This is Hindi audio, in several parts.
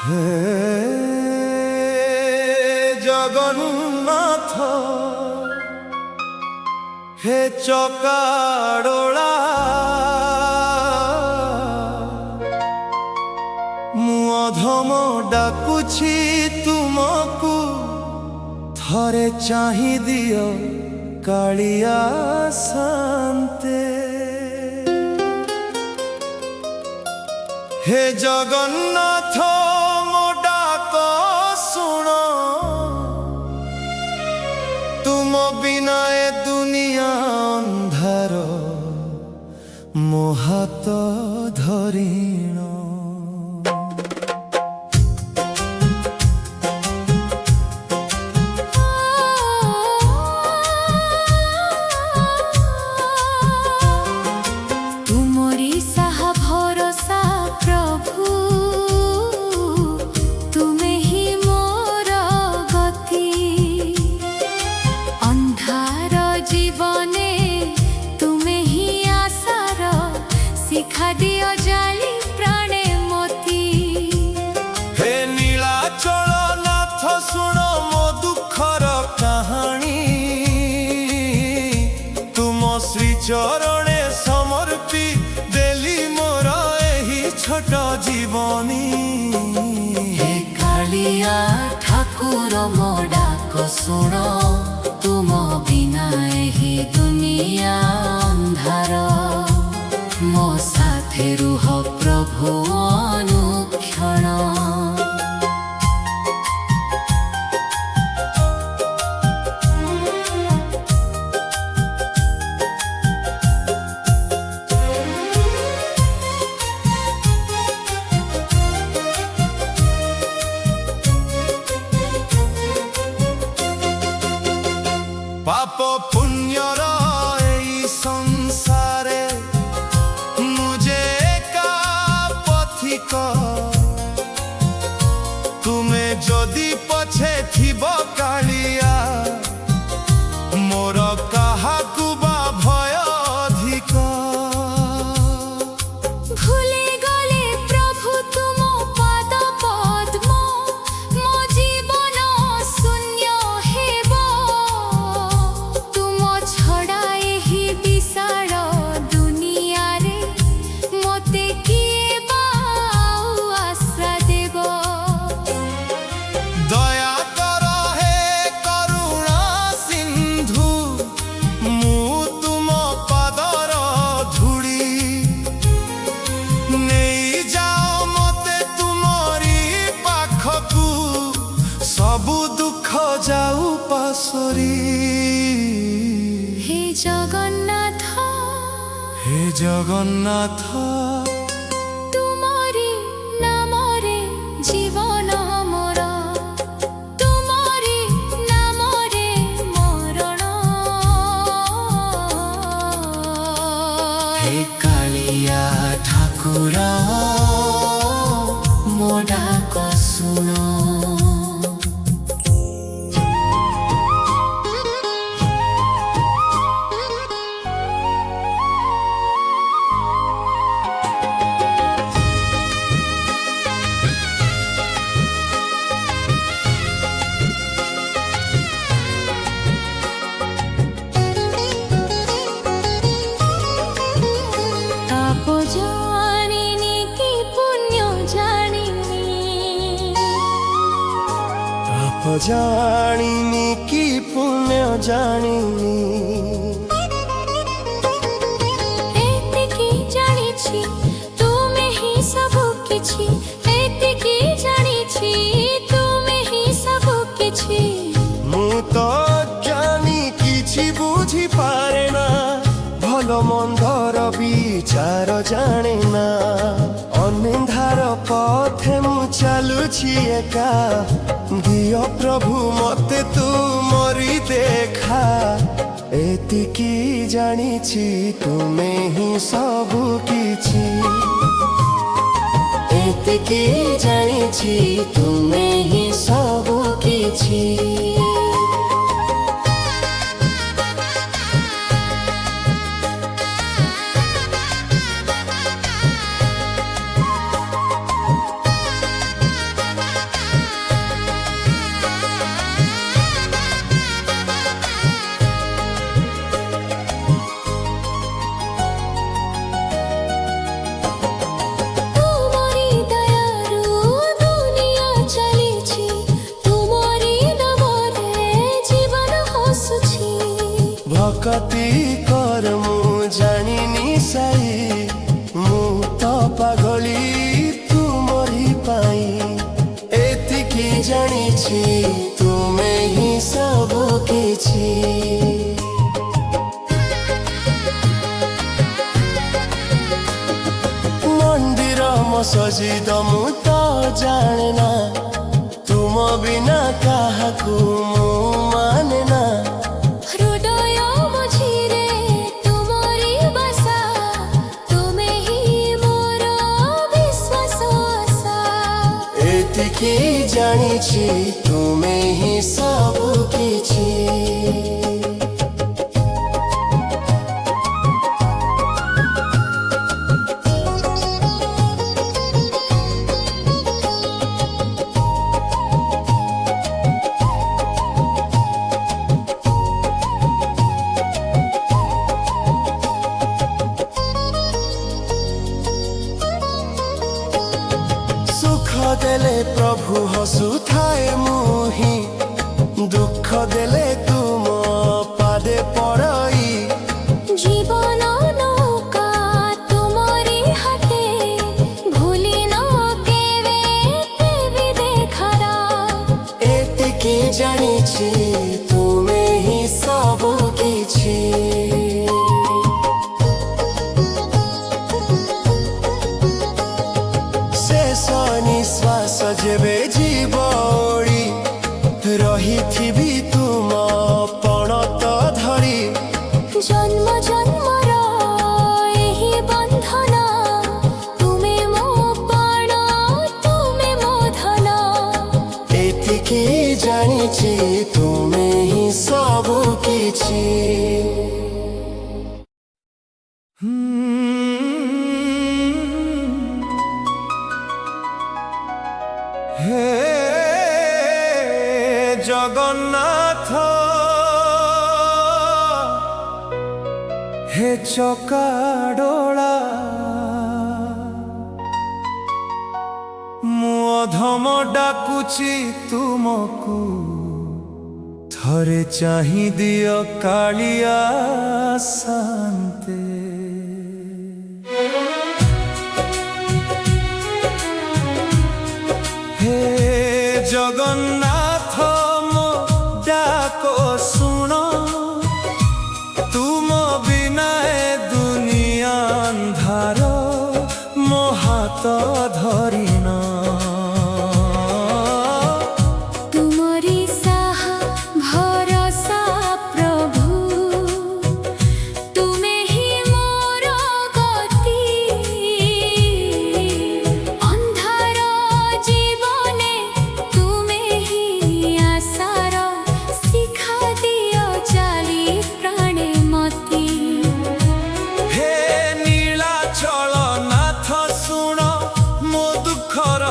হে জগন্নাথ হে চকাড়োলা ମୁଁ ଅଧମ ଡାକୁଛି ତୁମକୁ ଥରେ ଚାହିଁ ଦିଅ କାଳିଆ ଶାନ୍ତେ। हे जगन्नाथ मो डाक सुन तुम बिना ए दुनिया अंधार मो हाथ धरिण। सुनो मो दुखर कहानी तुम श्री चरणे समर्पी देली मोर एही छोट जीवनी। हे कालिया ठाकुर मो डाक सुन तुम बिना एही दुनिया अंधार मो साथे रुह प्रभु अनुक्षण। पाप पुण्यर एई संसारे मुझे एका पथिक तुमे जदि पछे थिबो कालिया मोर काहाकु बा भय अधिक। भूले गले प्रभु तुम पाद पद्म मो जीवन शून्य हेबो तुम छड़ा एही विशाल दुनिया रे मते किए बा आश्रा देबो। दया कर हे करुणा सिंधु मु तुम पादर धूड़ी नहीं जाओ मते तुमरी पाखकु सबु दुख जाऊ पासरी। हे जगन्नाथ हे जगन्नाथ तुमरी नामरे जीवन मोर तुमरी नामरे मरण। हे कालिया ठाकुर मो डाक सुन। ताप जानिनी कि पुण्य जानिनी पाप जानिनी कि पुण्य जानिनी एतिकी जानिछि तुमे ही सब किछि एतिकी जानिछि तुमे ही सब किछि। मु तो जानी किछि बुझी पारे ना भल मंदर विचार जाने ना अन्धार पथे मु चलुछि एका दियो प्रभु मते तू मरी देखा। एतिकी जानिछि तुमे ही सबु किछि एतिकी जानिछि तुमे ही सबु किछि। कति कर मु जानिनी साई मु तो पागली तुमरी पाई एतिकी जानिछि तुमे ही सब किछि मंदिर म सजिद मु तो जानेना तुम बिना काहाकु मु मानेना हृदय मझिरे तुमरी बसा तुमे ही मोर विश्वास आशा एतिकी जानिछि तुमे ही सब किछि सुख देले प्रभु हसु थाए मुही दुख देले तुम पादे पड़ई जीवन नौका तुमरी हाथे भूली न केवे देवी देखरा एतिकी जानिछि तुमे ही सब किछि शेष निश्वास जेबे जीवड़ी रहिथिबि तुम पणत धरी जन्म जन्मर एही बंधन तुमे मो प्राण तुमे मो धन एतिकी जानिछि तुमे ही सब किछि हे जगन्नाथ हे चकाडोला मु अधम डाकुची तुमको थरे चाहि दियो कालिया शांते हे जगन्नाथ मो डाको सुन तुम बिना ए दुनिया अंधार मो हाथ धरिना तुमरी साहा भरोसा प्रभु तुमे ही मोर गति अंधार जीवने तुमे ही आशार शिखा दियो चाली प्राणे मती हे नीलाचल नाथ सुन मो दुखर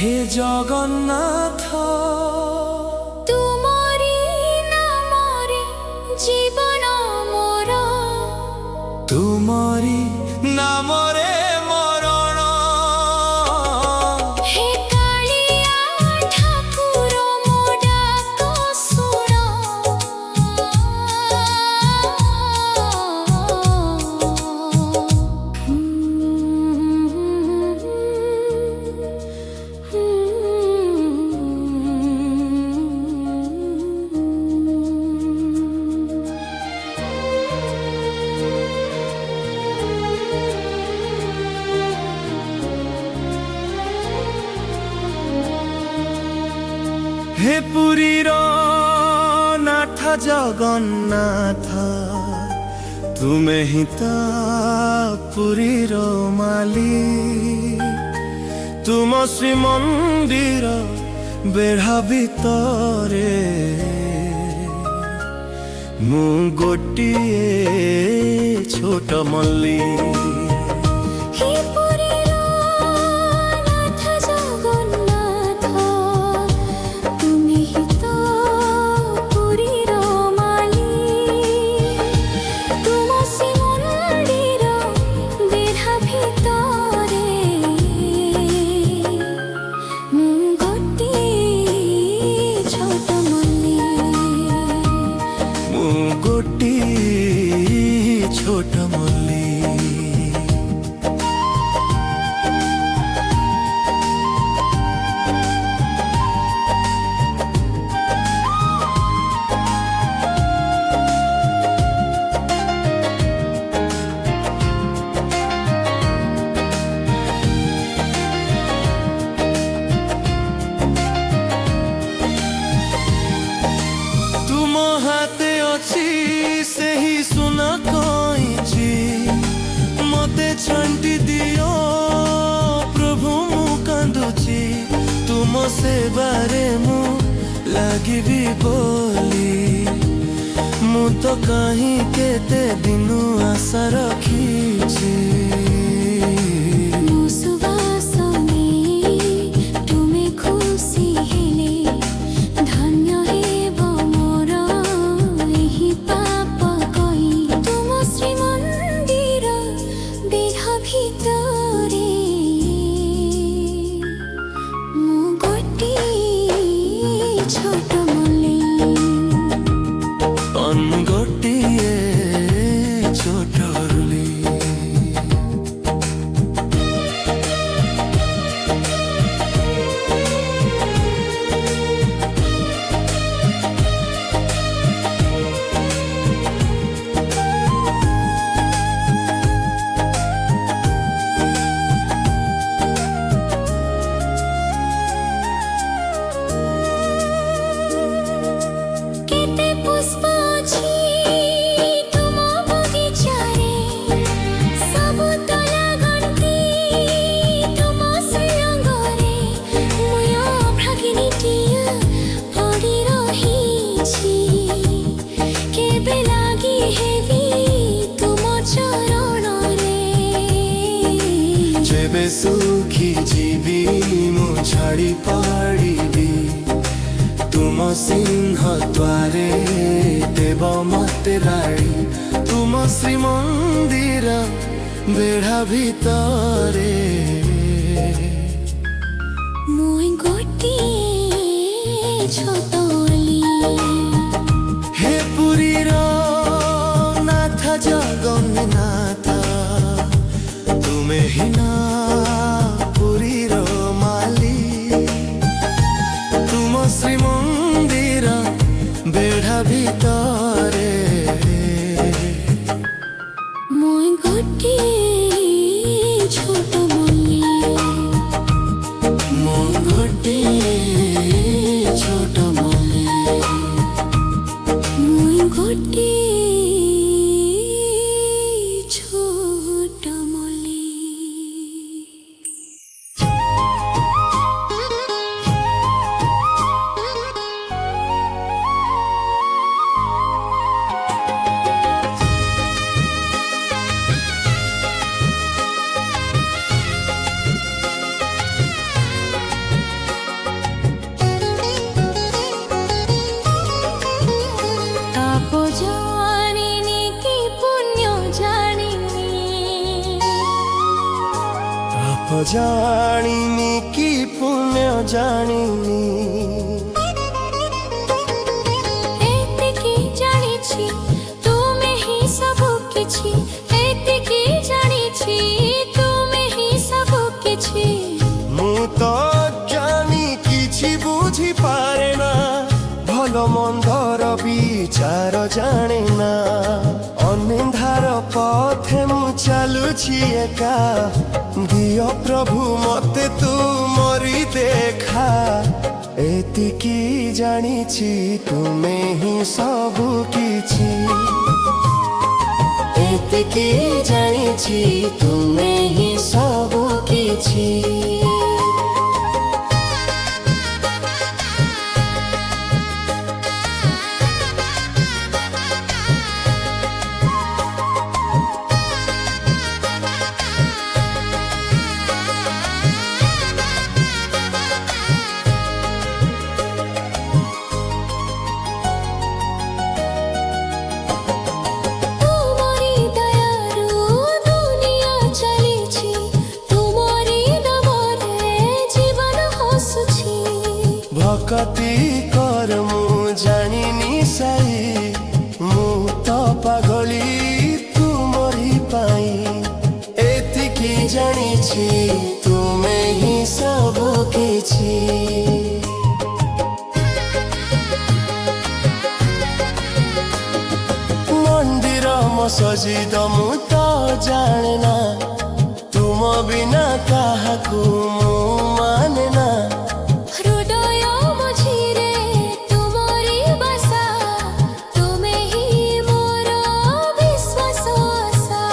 হে জগন্নাথ ତୁମରି ନାମରେ ଜୀବନ ମୋର ତୁମରି ନାମରେ ମରଣ ହେ କାଳିଆ ଠାକୁର ମୋ ଡାକ ଶୁଣ হে পুরীর নাথ জগন্নাথ তুমে হি তা পুরীর মালি তুম শ্রীমন্দির বেঢ়া ভিতরে মু গোটিয়ে ছোট মল্লী ହେ ପୁରୀର ନାଥ ଜଗନ୍ନାଥ ତୁମେ ହି ତ ପୁରୀର ମାଲି ତୁମ ଶ୍ରୀମନ୍ଦିର ବେଢ଼ା ଭିତରେ ମୁଁ ଗୋଟିଏ ଛୋଟ ମଲ୍ଲୀ মু গোটিয়ে ছোট মল্লী तुम हाथे अच्छी से ही सुना कहींची मते छंटी दियो प्रभु मु कांदुची तुम सेवारे मु लागिबी बोली मु तो कहीं केते दिनु आशा रखीची ମୋ ସୁବାସନେ ତୁମେ ଖୁସି ହେଲେ ଧନ୍ୟ ହେବ ମୋର ଏହି ପାପ କହି ତୁମ ଶ୍ରୀମନ୍ଦିର ବେଢ଼ା ଭିତରେ ମୁଁ ଗୋଟିଏ ଛୋଟ ମଲ୍ଲୀ अन गोटिए छोट रुली କେତେ ପୁଷ୍ପ ଅଛି ତୁମ ବଗିଚାରେ ସବୁ ତୋଲା ଗଣ୍ଠି ତୁମ ଶ୍ରୀଅଙ୍ଗରେ ମୁଁ ଅଭାଗିନୀଟିଏ ପଡ଼ି ରହିଛି କେବେ ଲାଗି ହେବି ତୁମ ଚରଣରେ जेबे सुखी जीवी मु छाड़ी पड़ीबी तुम सिंह द्वारे देव मते राड़ी तुम श्रीमंदिर बेढ़ा भितरे ମୁଁ ଗୋଟିଏ ଛୋଟ ମଲ୍ଲୀ हे पुरीर नाथ जगन्नाथ तुमे ही ना पुरीर माली तुम श्रीमंदिर बेढ़ा भितरे ମୁଁ ଗୋଟିଏ ଛୋଟ ମଲ୍ଲୀ मु गोटिए छोट मल्ली ମୁଁ ଗୋଟିଏ ଛୋଟ ମଲ୍ଲୀ ଜାଣିନି କି ପୁଣ୍ୟ ଜାଣିନି ଏତିକି ଜାଣିଛି ତୁମେ ହିଁ ସବୁ କିଛି ଏତିକି ଜାଣିଛି ତୁମେ ହିଁ ସବୁ କିଛି ମୁଁ ତ ଜାଣି କିଛି ବୁଝିପାରେ ନା ଭଲ ମନ୍ଦର ବିଚାର ଜାଣେ ନା ଅନ୍ଧାର ପଥେ ମୁଁ ଚାଲୁଛି ଏକା ଦିଅ ପ୍ରଭୁ ମତେ ତୁମରି ଦେଖା ଏତିକି ଜାଣିଛି ତୁମେ ହିଁ ସବୁ କିଛି ଏତିକି ଜାଣିଛି ତୁମେ ହିଁ ସବୁ କିଛି ତୁମରି ଦୟାରୁ ଦୁନିଆ ଚାଲିଛି ତୁମରି ନାମରେ ଜୀବନ ହସୁଛି ଭକତି କର ମୁଁ ଜାଣିନି ସାଇ ମୁଁ ତ ପାଗଳି ତୁମରି ପାଇଁ ଏତିକି ଜାଣିଛି ତୁମେ ହିଁ ସବୁ କିଛି ମନ୍ଦିର ମସଜିଦ ମୁଁ ତ ଜାଣେ ନା ତୁମ ବିନା କାହାକୁ ମୁଁ ମାନେ ନା ହୃଦୟ ମଝିରେ ତୁମରି ବାସା ତୁମେ ହିଁ ମୋର ବିଶ୍ୱାସ ଆଶା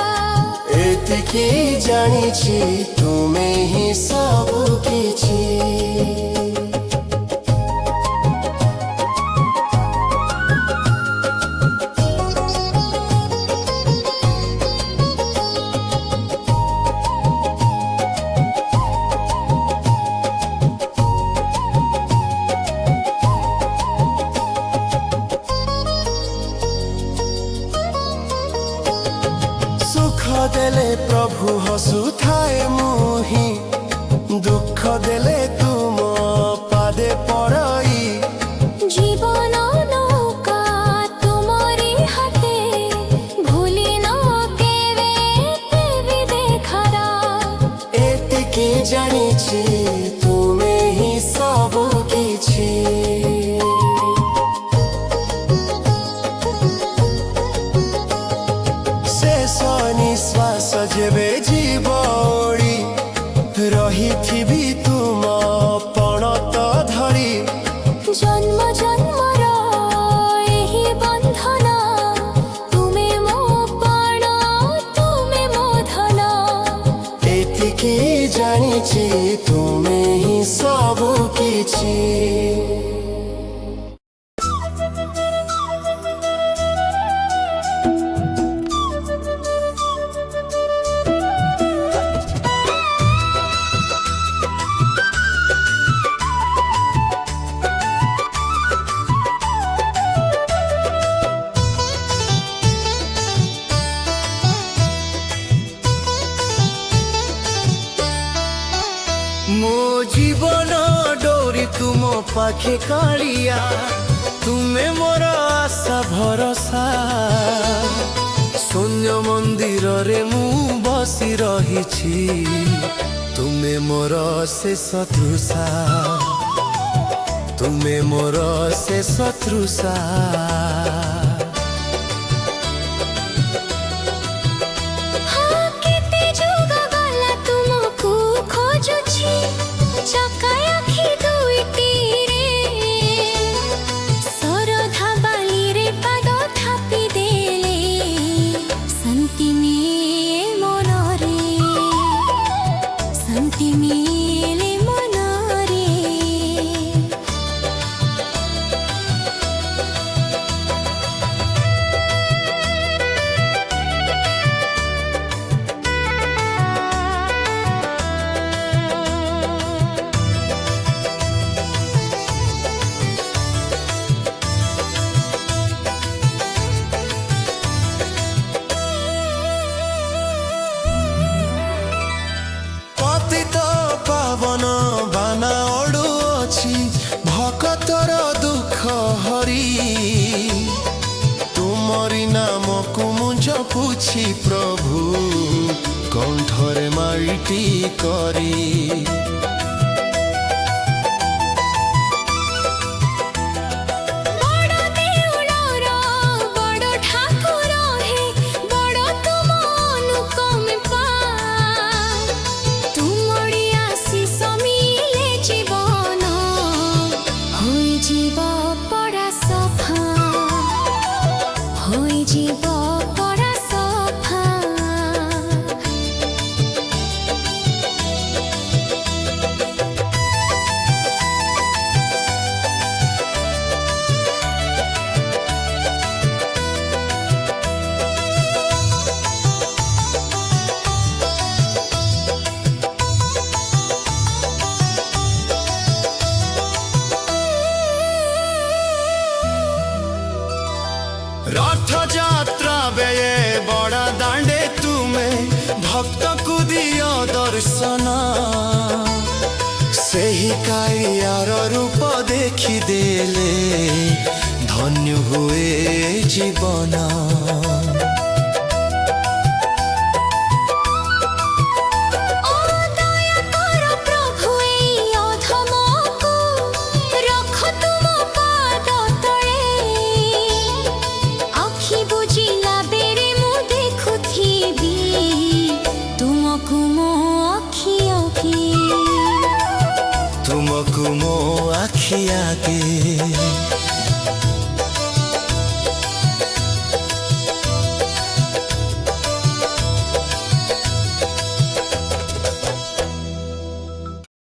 ଏତିକି ଜାଣିଛି ତୁମେ ହିଁ ସବୁ କିଛି ସୁଖ ଦେଲେ ପ୍ରଭୁ ହସୁଥାଏ ମୁଁ ହିଁ ଦୁଃଖ ଦେଲେ ତୁମ ପାଦେ ପଡ଼ଇ ଜୀବନ ନୌକା ତୁମରି ହାତେ ଭୁଲି ନ କେବେ ଦେବି ଦେଖାରା ଏତିକି ଜାଣିଛି ତୁମେ ହିଁ ସବୁ କିଛି ଶେଷ ନିଶ୍ୱାସ ଯେବେ ଜୀବଡ଼ି ରହିଥିବି ତୁମ ପଣତ ଧରି ଜନ୍ମ ଜନ୍ମର ଏହି ବନ୍ଧନ ତୁମେ ମୋ ପ୍ରାଣ ତୁମେ ମୋ ଧନ ଏତିକି ଜାଣିଛି ତୁମେ ହିଁ ସବୁ କିଛି ମୋ ଜୀବନ ଡୋରି ତୁମ ପାଖେ କାଳିଆ ତୁମେ ମୋର ଆଶା ଭରସା ଶୂନ୍ୟ ମନ୍ଦିରରେ ମୁଁ ବସି ରହିଛି ତୁମେ ମୋର ଶେଷ ତୃଷା ତୁମେ ମୋର ଶେଷ ତୃଷା ହଁ କେତେ ଯୁଗ ଗଲା ତୁମକୁ ଖୋଜୁଛି ଚକା ଆଖି ଦୁଇଟିରେ ସରଧା ବାଲିରେ ପାଦ ଥାପି ଦେଲେ ଶାନ୍ତି ମିଳେ ମନରେ ଶାନ୍ତି ମିଳେ ମନରେ हरि तुमरी नाम को मु जपुछि प्रभु कंठरे माटी करी। रथ यात्रा बेये बड़ा दांडे तुमे भक्त को दियो दर्शन सेही कालियार रूप देखी देले धन्य हुए जीवन। तुमको मो आखि आगे